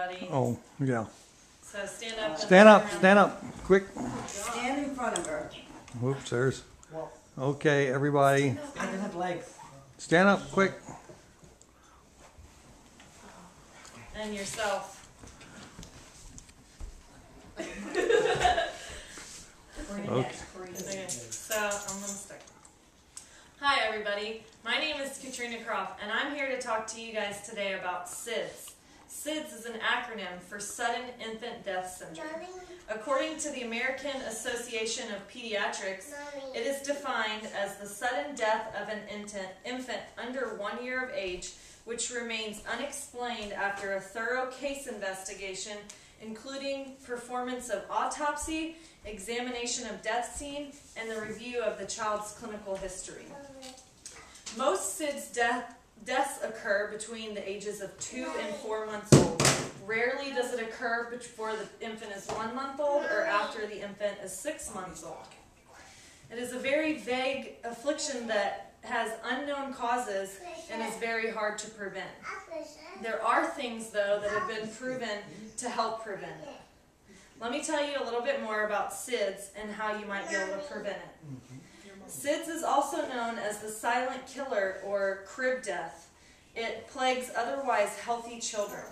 everybody. Oh, yeah. So stand up. Stand up, quick. Stand in front of her. Whoops, there's. Okay, everybody. I don't have legs. Stand up, quick. And yourself. Okay. Okay, so I'm going to start. Hi everybody, my name is Katrina Croft and I'm here to talk to you guys today about SIDS. SIDS is an acronym for Sudden Infant Death Syndrome. According to the American Association of Pediatrics, it is defined as the sudden death of an infant under 1 year of age which remains unexplained after a thorough case investigation including performance of autopsy, examination of death scene, and the review of the child's clinical history. Most SIDS deaths occur between the ages of 2 and 4 months old. Rarely does it occur before the infant is 1 month old or after the infant is 6 months old. It is a very vague affliction that has unknown causes and is very hard to prevent. There are things, though, that have been proven to help prevent it. Let me tell you a little bit more about SIDS and how you might be able to prevent it. SIDS is also known as the silent killer or crib death. It plagues otherwise healthy children.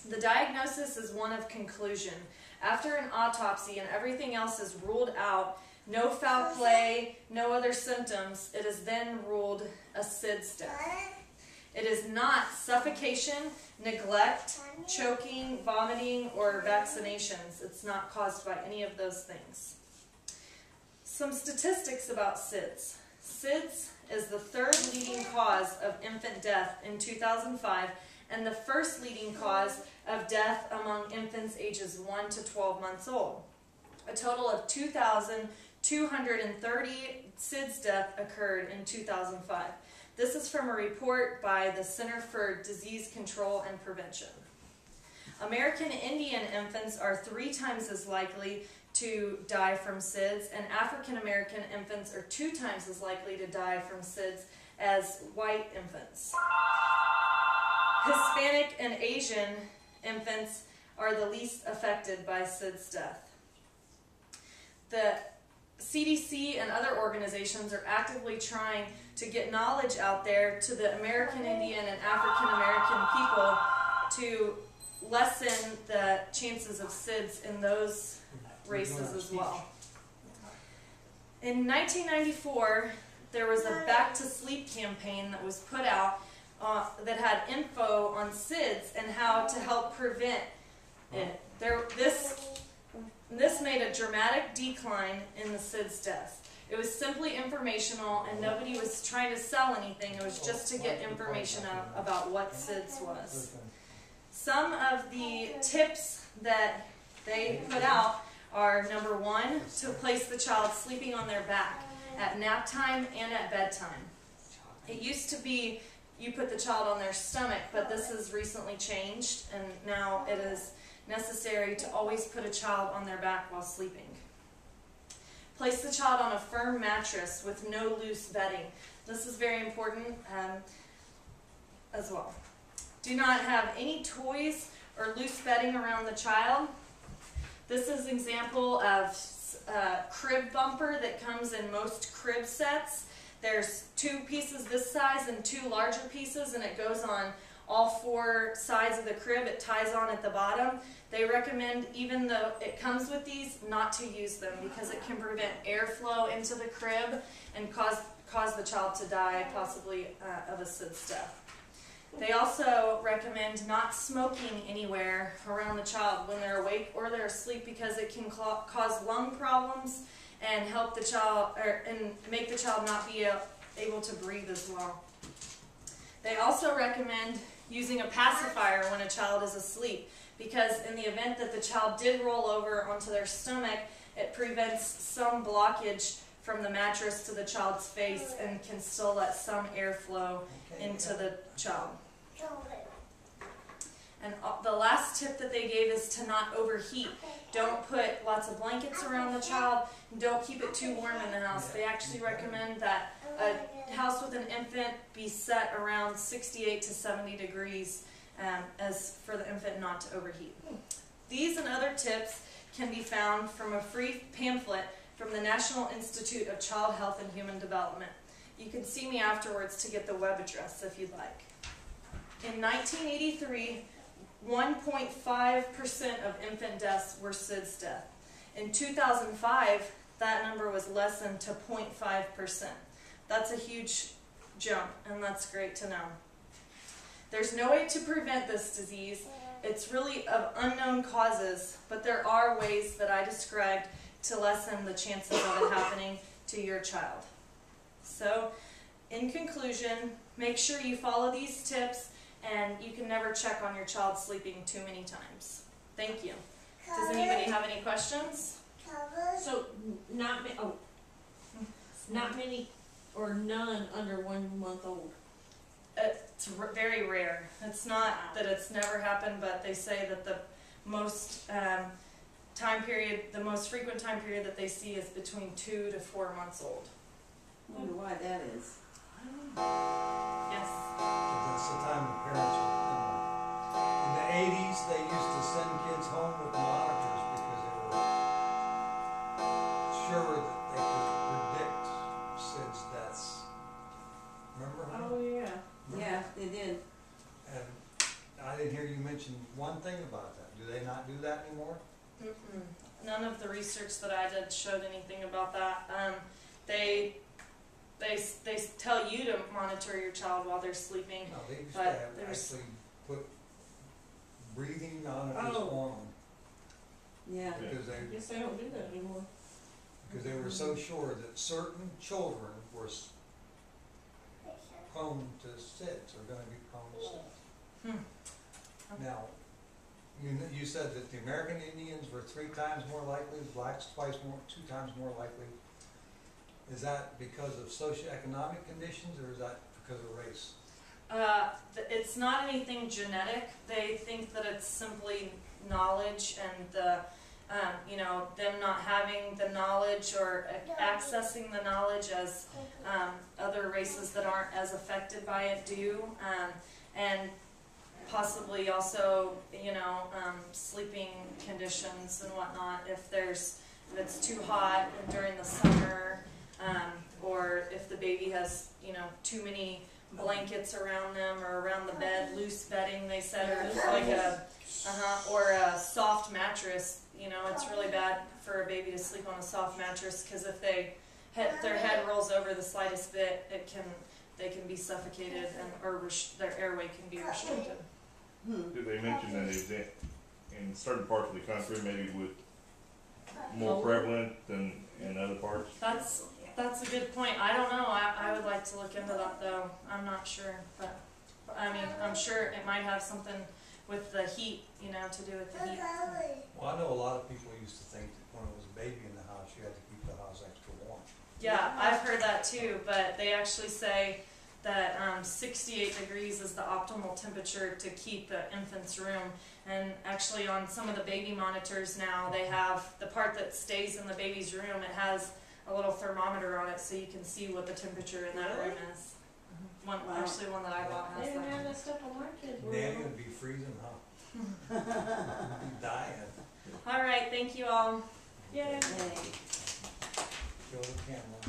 The diagnosis is one of conclusion. After an autopsy and everything else is ruled out, no foul play, no other symptoms, it is then ruled a SIDS death. It is not suffocation, neglect, choking, vomiting, or vaccinations. It's not caused by any of those things. Some statistics about SIDS. SIDS is the third leading cause of infant death in 2005 and the first leading cause of death among infants ages 1 to 12 months old. A total of 2,230 SIDS deaths occurred in 2005. This is from a report by the Center for Disease Control and Prevention. American Indian infants are 3 times as likely to die from SIDS, and African American infants are 2 times as likely to die from SIDS as white infants. Hispanic and Asian infants are the least affected by SIDS death. The CDC and other organizations are actively trying to get knowledge out there to the American Indian and African American people to lessen the chances of SIDS in those races as well. In 1994, there was a Back to Sleep campaign that was put out that had info on SIDS and how to help prevent it. This made a dramatic decline in the SIDS deaths. It was simply informational and nobody was trying to sell anything. It was just to get information out about what SIDS was. Some of the tips that they put out are, number 1, to place the child sleeping on their back at nap time and at bedtime. It used to be you put the child on their stomach, but this has recently changed and now it is necessary to always put a child on their back while sleeping. Place the child on a firm mattress with no loose bedding. This is very important as well. Do not have any toys or loose bedding around the child. This is an example of a crib bumper that comes in most crib sets. There's 2 pieces this size and 2 larger pieces, and it goes on all 4 sides of the crib. It ties on at the bottom. They recommend, even though it comes with these, not to use them because it can prevent airflow into the crib and cause the child to die, possibly of a SIDS death. They also recommend not smoking anywhere around the child when they're awake or they're asleep because it can cause lung problems and help the child and make the child not be able to breathe as well. They also recommend using a pacifier when a child is asleep because in the event that the child did roll over onto their stomach, it prevents some blockage from the mattress to the child's face and can still let some airflow into the child. And the last tip that they gave is to not overheat. Don't put lots of blankets around the child. And don't keep it too warm in the house. They actually recommend that a house with an infant be set around 68 to 70 degrees as for the infant not to overheat. These and other tips can be found from a free pamphlet from the National Institute of Child Health and Human Development. You can see me afterwards to get the web address if you'd like. In 1983, 1.5% of infant deaths were SIDS death. In 2005, that number was lessened to 0.5%. That's a huge jump, and that's great to know. There's no way to prevent this disease. It's really of unknown causes, but there are ways that I described to lessen the chances of it happening to your child. So, in conclusion, make sure you follow these tips, and you can never check on your child sleeping too many times. Thank you. Does anybody have any questions? So, not many or none under 1 month old. It's very rare. It's not that it's never happened, but they say that the most the most frequent time period that they see is between 2 to 4 months old. I wonder why that is. Yes. That's the time the parents were in the 80s, they used to send kids home with monitors because they were sure that they could predict SIDS deaths. Remember? Honey? Oh yeah. Yeah, they did. And I didn't hear you mention one thing about that. Do they not do that anymore? None of the research that I did showed anything about that. They tell you to monitor your child while they're sleeping. No, they used to But have there's- actually put breathing monitors Oh. on them Yeah. because I guess they don't do that anymore. they were so sure that certain children were prone to SIDS, or going to be prone to SIDS. Now, you said that the American Indians were 3 times more likely, blacks 2 times more likely. Is that because of socioeconomic conditions, or is that because of race? It's not anything genetic. They think that it's simply knowledge and them not having the knowledge or accessing the knowledge as other races that aren't as affected by it do, and possibly also sleeping conditions and whatnot. If it's too hot during the summer, or if the baby has too many blankets around them or around the bed, loose bedding, they said, or like a soft mattress. It's really bad for a baby to sleep on a soft mattress, because if their head rolls over the slightest bit, they can be suffocated, or their airway can be restricted. Did they mention that it's in certain parts of the country maybe more prevalent than in other parts? That's a good point. I don't know. I would like to look into that, though. I'm not sure, but I mean, I'm sure it might have something with the heat, to do with the heat. Well, I know a lot of people used to think that when it was a baby in the house, you had to keep the house extra warm. Yeah, I've heard that too, but they actually say that 68 degrees is the optimal temperature to keep the infant's room. And actually on some of the baby monitors now, they have the part that stays in the baby's room, it has a little thermometer on it, so you can see what the temperature in that room is. Actually one that I bought They has didn't have that. that stuff when our kids were Nanny little. would be freezing, huh? Be dying. Alright, thank you all. Yeah. Hey. Show the camera.